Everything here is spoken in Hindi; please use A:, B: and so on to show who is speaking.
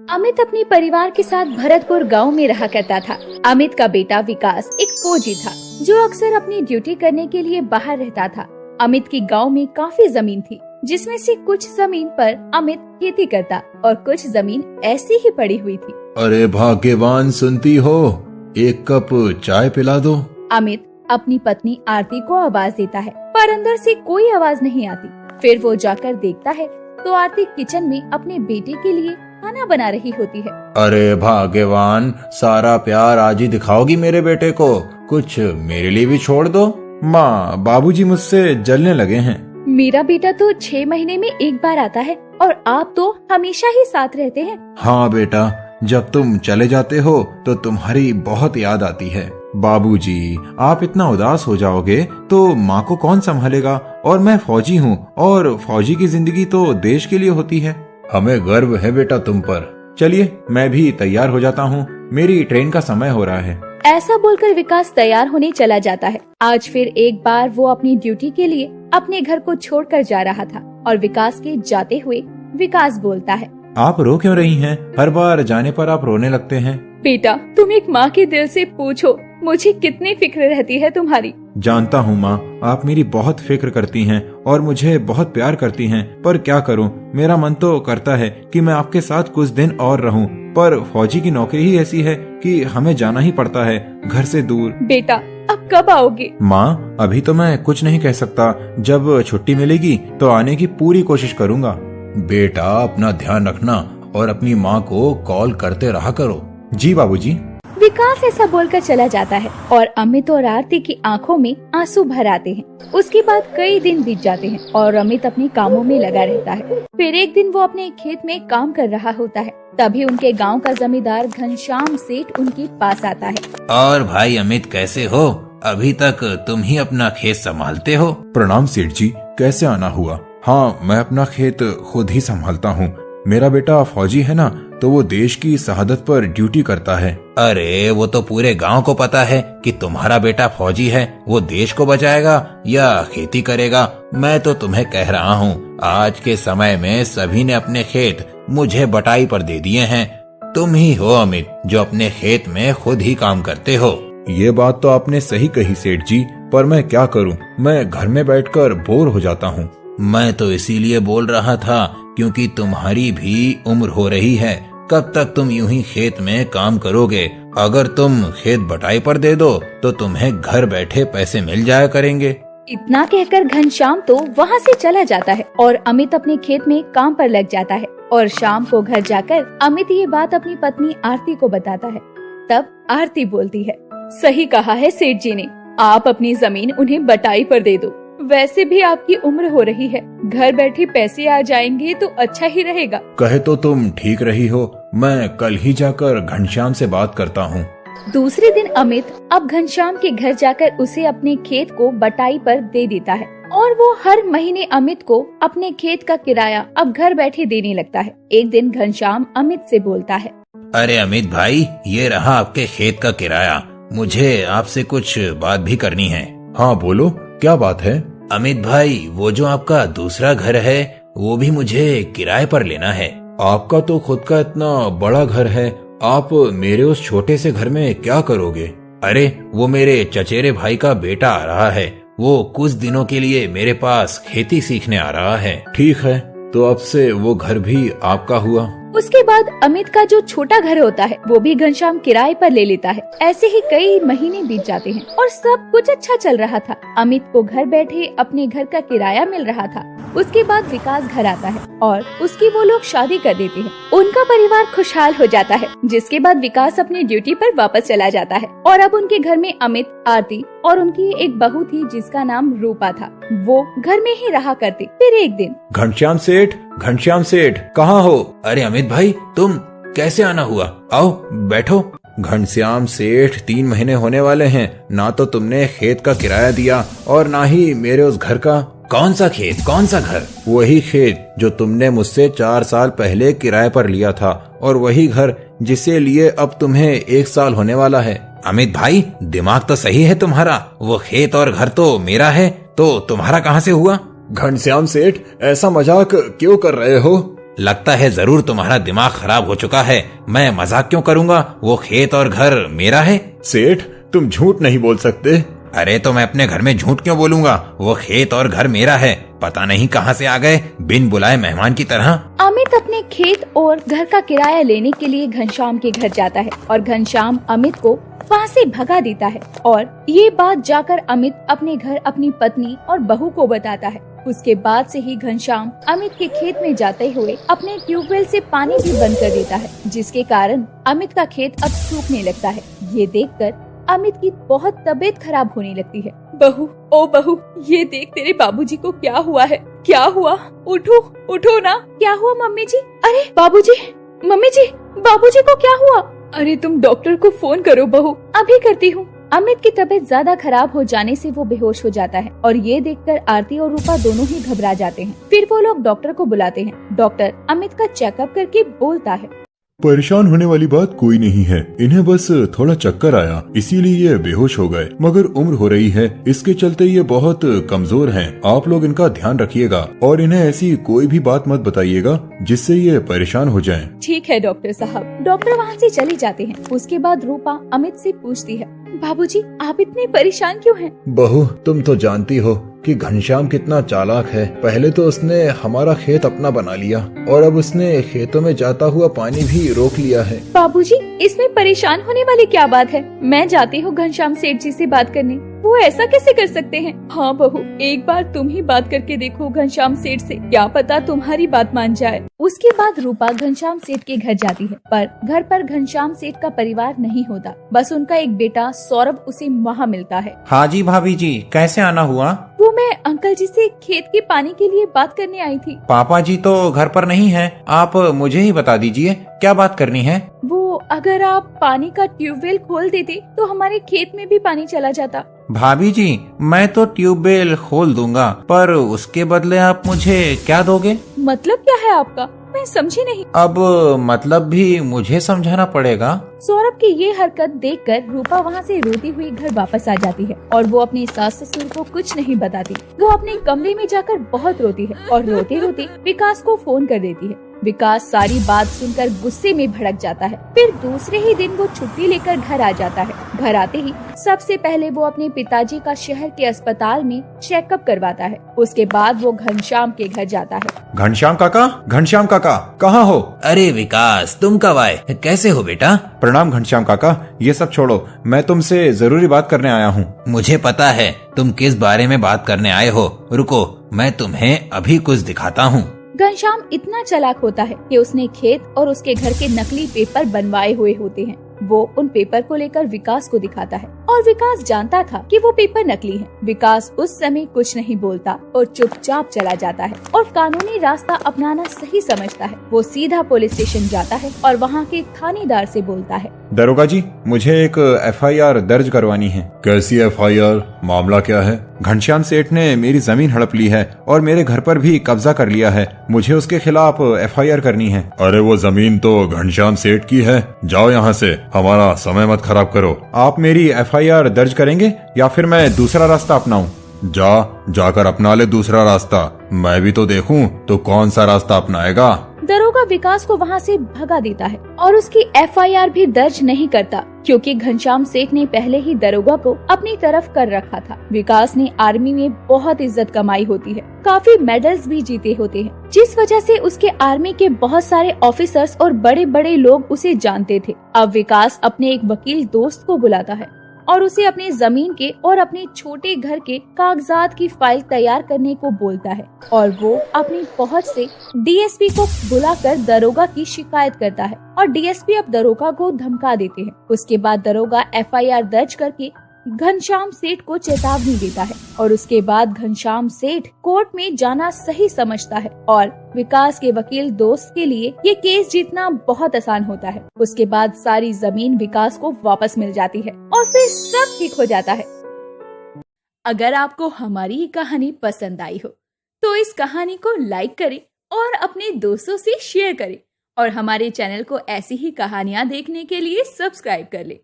A: अमित अपने परिवार के साथ भरतपुर गांव में रहा करता था। अमित का बेटा विकास एक फौजी था जो अक्सर अपनी ड्यूटी करने के लिए बाहर रहता था। अमित की गांव में काफी जमीन थी, जिसमें से कुछ जमीन पर अमित खेती करता और कुछ जमीन ऐसी ही पड़ी हुई थी।
B: अरे भाग्यवान, सुनती हो? एक कप चाय पिला दो।
A: अमित अपनी पत्नी आरती को आवाज देता है, पर अंदर से कोई आवाज नहीं आती। फिर वो जाकर देखता है तो आरती किचन में अपने बेटे के लिए खाना बना रही होती है।
B: अरे भाग्यवान, सारा प्यार आज ही दिखाओगी मेरे बेटे को, कुछ मेरे लिए भी छोड़ दो। माँ, बाबूजी मुझसे जलने लगे हैं।
A: मेरा बेटा तो 6 महीने में एक बार आता है और आप तो हमेशा ही साथ रहते हैं।
B: हाँ बेटा, जब तुम चले जाते हो तो तुम्हारी बहुत याद आती है। बाबूजी, आप इतना उदास हो जाओगे तो माँ को कौन संभालेगा? और मैं फौजी हूँ और फौजी की जिंदगी तो देश के लिए होती है। हमें गर्व है बेटा तुम पर। चलिए, मैं भी तैयार हो जाता हूँ, मेरी ट्रेन का समय हो रहा है।
A: ऐसा बोलकर विकास तैयार होने चला जाता है। आज फिर एक बार वो अपनी ड्यूटी के लिए अपने घर को छोड़कर जा रहा था और विकास के जाते हुए विकास बोलता है,
B: आप रो क्यों रही हैं? हर बार जाने पर आप रोने लगते हैं।
A: बेटा, तुम एक माँ के दिल से पूछो, मुझे कितनी फिक्र रहती है तुम्हारी।
B: जानता हूँ माँ, आप मेरी बहुत फिक्र करती हैं और मुझे बहुत प्यार करती हैं, पर क्या करूँ, मेरा मन तो करता है कि मैं आपके साथ कुछ दिन और रहूँ, पर फौजी की नौकरी ही ऐसी है कि हमें जाना ही पड़ता है घर से दूर।
A: बेटा, अब कब आओगे?
B: माँ, अभी तो मैं कुछ नहीं कह सकता, जब छुट्टी मिलेगी तो आने की पूरी कोशिश करूँगा। बेटा, अपना ध्यान रखना और अपनी माँ को कॉल करते रहा करो। जी बाबूजी।
A: विकास ऐसा बोलकर चला जाता है और अमित और आरती की आंखों में आंसू भर आते हैं। उसके बाद कई दिन बीत जाते हैं और अमित अपने कामों में लगा रहता है। फिर एक दिन वो अपने खेत में काम कर रहा होता है, तभी उनके गांव का जमींदार घनश्याम सेठ उनके पास आता है।
C: और भाई अमित, कैसे हो? अभी तक तुम ही अपना खेत संभालते हो?
B: प्रणाम सेठ जी, कैसे आना हुआ? हाँ, मैं अपना खेत खुद ही संभालता हूँ। मेरा बेटा फौजी है ना, तो वो देश की शहादत पर ड्यूटी करता है।
C: अरे, वो तो पूरे गांव को पता है कि तुम्हारा बेटा फौजी है। वो देश को बचाएगा या खेती करेगा? मैं तो तुम्हें कह रहा हूँ, आज के समय में सभी ने अपने खेत मुझे बटाई पर दे दिए हैं। तुम ही हो अमित जो अपने खेत में खुद ही काम करते हो।
B: ये बात तो आपने सही कही सेठ जी, पर मैं क्या करूँ, मैं घर में बैठकर बोर हो जाता हूँ।
C: मैं तो इसीलिए बोल रहा था क्योंकि तुम्हारी भी उम्र हो रही है। कब तक तुम यूं ही खेत में काम करोगे? अगर तुम खेत बटाई पर दे दो तो तुम्हें घर बैठे पैसे मिल जाया करेंगे।
A: इतना कहकर घनश्याम तो वहाँ से चला जाता है और अमित अपने खेत में काम पर लग जाता है। और शाम को घर जाकर अमित ये बात अपनी पत्नी आरती को बताता है। तब आरती बोलती है, सही कहा है सेठ जी ने, आप अपनी जमीन उन्हें बटाई पर दे दो। वैसे भी आपकी उम्र हो रही है, घर बैठे पैसे आ जाएंगे तो अच्छा ही रहेगा।
B: कहे तो तुम ठीक रही हो, मैं कल ही जाकर घनश्याम से बात करता हूँ।
A: दूसरे दिन अमित अब घनश्याम के घर जाकर उसे अपने खेत को बटाई पर दे देता है और वो हर महीने अमित को अपने खेत का किराया अब घर बैठे देने लगता है। एक दिन घनश्याम अमित से बोलता है,
C: अरे अमित भाई, ये रहा आपके खेत का किराया। मुझे आपसे कुछ बात भी करनी है।
B: हाँ बोलो, क्या बात है?
C: अमित भाई, वो जो आपका दूसरा घर है वो भी मुझे किराए पर लेना है।
B: आपका तो खुद का इतना बड़ा घर है, आप मेरे उस छोटे से घर में क्या करोगे?
C: अरे, वो मेरे चचेरे भाई का बेटा आ रहा है, वो कुछ दिनों के लिए मेरे पास खेती सीखने आ रहा है।
B: ठीक है, तो अब से वो घर भी आपका हुआ।
A: उसके बाद अमित का जो छोटा घर होता है वो भी घनश्याम किराए पर ले लेता है। ऐसे ही कई महीने बीत जाते हैं और सब कुछ अच्छा चल रहा था। अमित को घर बैठे अपने घर का किराया मिल रहा था। उसके बाद विकास घर आता है और उसकी वो लोग शादी कर देते हैं। उनका परिवार खुशहाल हो जाता है, जिसके बाद विकास अपनी ड्यूटी पर वापस चला जाता है और अब उनके घर में अमित, आरती और उनकी एक बहू थी जिसका नाम रूपा था। वो घर में ही रहा करती। फिर एक दिन,
B: घनश्याम सेठ कहाँ हो?
C: अरे अमित भाई, तुम कैसे आना हुआ? आओ बैठो।
B: घनश्याम सेठ, 3 महीने होने वाले हैं, ना तो तुमने खेत का किराया दिया और ना ही मेरे उस घर का।
C: कौन सा खेत, कौन सा घर?
B: वही खेत जो तुमने मुझसे 4 साल पहले किराए पर लिया था और वही घर जिसे लिए अब तुम्हें 1 साल होने वाला है।
C: अमित भाई, दिमाग तो सही है तुम्हारा, वो खेत और घर तो मेरा है, तो तुम्हारा कहाँ से हुआ?
B: घनश्याम सेठ, ऐसा मजाक क्यों कर रहे हो?
C: लगता है जरूर तुम्हारा दिमाग खराब हो चुका है। मैं मजाक क्यों करूँगा, वो खेत और घर मेरा है।
B: सेठ, तुम झूठ नहीं बोल सकते।
C: अरे तो मैं अपने घर में झूठ क्यों बोलूंगा, वो खेत और घर मेरा है। पता नहीं कहाँ से आ गए बिन बुलाए मेहमान की तरह।
A: अमित अपने खेत और घर का किराया लेने के लिए घनश्याम के घर जाता है और घनश्याम अमित को वहाँ से भगा देता है और ये बात जाकर अमित अपने घर अपनी पत्नी और बहू को बताता है। उसके बाद से ही घनश्याम अमित के खेत में जाते हुए अपने ट्यूबवेल से पानी भी बंद कर देता है, जिसके कारण अमित का खेत अब सूखने लगता है। ये देखकर अमित की बहुत तबीयत खराब होने लगती है। बहू, ओ बहू, ये देख तेरे बाबूजी को क्या हुआ है। क्या हुआ? उठो, उठो ना। क्या हुआ मम्मी जी? अरे बाबूजी, मम्मी जी, बाबूजी को क्या हुआ? अरे तुम डॉक्टर को फोन करो बहू। अभी करती हूँ। अमित की तबीयत ज्यादा खराब हो जाने से वो बेहोश हो जाता है और ये देखकर आरती और रूपा दोनों ही घबरा जाते हैं। फिर वो लोग डॉक्टर को बुलाते हैं। डॉक्टर अमित का चेकअप करके बोलता है,
D: परेशान होने वाली बात कोई नहीं है, इन्हें बस थोड़ा चक्कर आया इसीलिए ये बेहोश हो गए, मगर उम्र हो रही है इसके चलते ये बहुत कमजोर हैं। आप लोग इनका ध्यान रखिएगा और इन्हें ऐसी कोई भी बात मत बताइएगा जिससे ये परेशान हो जाएं।
A: ठीक है डॉक्टर साहब। डॉक्टर वहाँ से चले जाते हैं। उसके बाद रूपा अमित से पूछती है, बाबूजी आप इतने परेशान क्यों हैं?
B: बहू, तुम तो जानती हो कि घनश्याम कितना चालाक है। पहले तो उसने हमारा खेत अपना बना लिया और अब उसने खेतों में जाता हुआ पानी भी रोक लिया है।
A: बाबूजी, इसमें परेशान होने वाली क्या बात है? मैं जाती हूँ घनश्याम सेठ जी से बात करने। वो ऐसा कैसे कर सकते हैं? हाँ बहू, एक बार तुम ही बात करके देखो घनश्याम सेठ से, क्या पता तुम्हारी बात मान जाए। उसके बाद रूपा घनश्याम सेठ के घर जाती है, पर घर पर घनश्याम सेठ का परिवार नहीं होता। बस उनका एक बेटा सौरभ उसे वहाँ मिलता है।
C: हाँ जी भाभी जी, कैसे आना हुआ?
A: वो मैं अंकल जी से खेत के पानी के लिए बात करने आई थी।
C: पापा जी तो घर पर नहीं है, आप मुझे ही बता दीजिए क्या बात करनी है।
A: वो अगर आप पानी का ट्यूबवेल खोल देते तो हमारे खेत में भी पानी चला जाता।
C: भाभी जी, मैं तो ट्यूबवेल खोल दूंगा, पर उसके बदले आप मुझे क्या दोगे?
A: मतलब क्या है आपका? मैं समझी नहीं।
C: अब मतलब भी मुझे समझाना पड़ेगा।
A: सौरभ की ये हरकत देखकर रूपा वहाँ से रोती हुई घर वापस आ जाती है और वो अपनी सास ससुर को कुछ नहीं बताती। वो अपने कमरे में जाकर बहुत रोती है और रोते रोते विकास को फोन कर देती है। विकास सारी बात सुनकर गुस्से में भड़क जाता है। फिर दूसरे ही दिन वो छुट्टी लेकर घर आ जाता है। घर आते ही सबसे पहले वो अपने पिताजी का शहर के अस्पताल में चेकअप करवाता है। उसके बाद वो घनश्याम के घर जाता है।
B: घनश्याम काका, घनश्याम काका, कहाँ हो?
C: अरे विकास, तुम कब आए? कैसे हो बेटा?
B: प्रणाम घनश्याम काका, ये सब छोड़ो, मैं तुमसे जरूरी बात करने आया हूँ।
C: मुझे पता है तुम किस बारे में बात करने आए हो। रुको, मैं तुम्हें अभी कुछ दिखाता हूँ।
A: घनश्याम इतना चालाक होता है कि उसने खेत और उसके घर के नकली पेपर बनवाए हुए होते हैं। वो उन पेपर को लेकर विकास को दिखाता है और विकास जानता था कि वो पेपर नकली हैं। विकास उस समय कुछ नहीं बोलता और चुपचाप चला जाता है और कानूनी रास्ता अपनाना सही समझता है। वो सीधा पुलिस स्टेशन जाता है और वहाँ के थानेदार से बोलता है,
B: दरोगा जी, मुझे एक FIR दर्ज करवानी है।
D: कैसी FIR? मामला क्या है?
B: घनश्याम सेठ ने मेरी जमीन हड़प ली है और मेरे घर पर भी कब्जा कर लिया है। मुझे उसके खिलाफ FIR करनी है।
D: अरे वो जमीन तो घनश्याम सेठ की है, जाओ यहाँ से, हमारा समय मत खराब करो।
B: आप मेरी FIR दर्ज करेंगे या फिर मैं दूसरा रास्ता अपनाऊं?
D: जाकर अपना ले दूसरा रास्ता, मैं भी तो देखूं तो कौन सा रास्ता अपनाएगा।
A: दरोगा विकास को वहाँ से भगा देता है और उसकी FIR भी दर्ज नहीं करता, क्योंकि घनश्याम सेठ ने पहले ही दरोगा को अपनी तरफ कर रखा था। विकास ने आर्मी में बहुत इज्जत कमाई होती है, काफी मेडल्स भी जीते होते हैं, जिस वजह से उसके आर्मी के बहुत सारे ऑफिसर्स और बड़े बड़े लोग उसे जानते थे। अब विकास अपने एक वकील दोस्त को बुलाता है और उसे अपने जमीन के और अपने छोटे घर के कागजात की फाइल तैयार करने को बोलता है और वो अपनी पहुंच से DSP को बुलाकर दरोगा की शिकायत करता है और DSP अब दरोगा को धमका देते हैं। उसके बाद दरोगा FIR दर्ज करके घनश्याम सेठ को चेतावनी देता है और उसके बाद घनश्याम सेठ कोर्ट में जाना सही समझता है और विकास के वकील दोस्त के लिए ये केस जीतना बहुत आसान होता है। उसके बाद सारी जमीन विकास को वापस मिल जाती है और फिर सब ठीक हो जाता है। अगर आपको हमारी ये कहानी पसंद आई हो तो इस कहानी को लाइक करें और अपने दोस्तों से शेयर करें और हमारे चैनल को ऐसी ही कहानियाँ देखने के लिए सब्सक्राइब कर लें।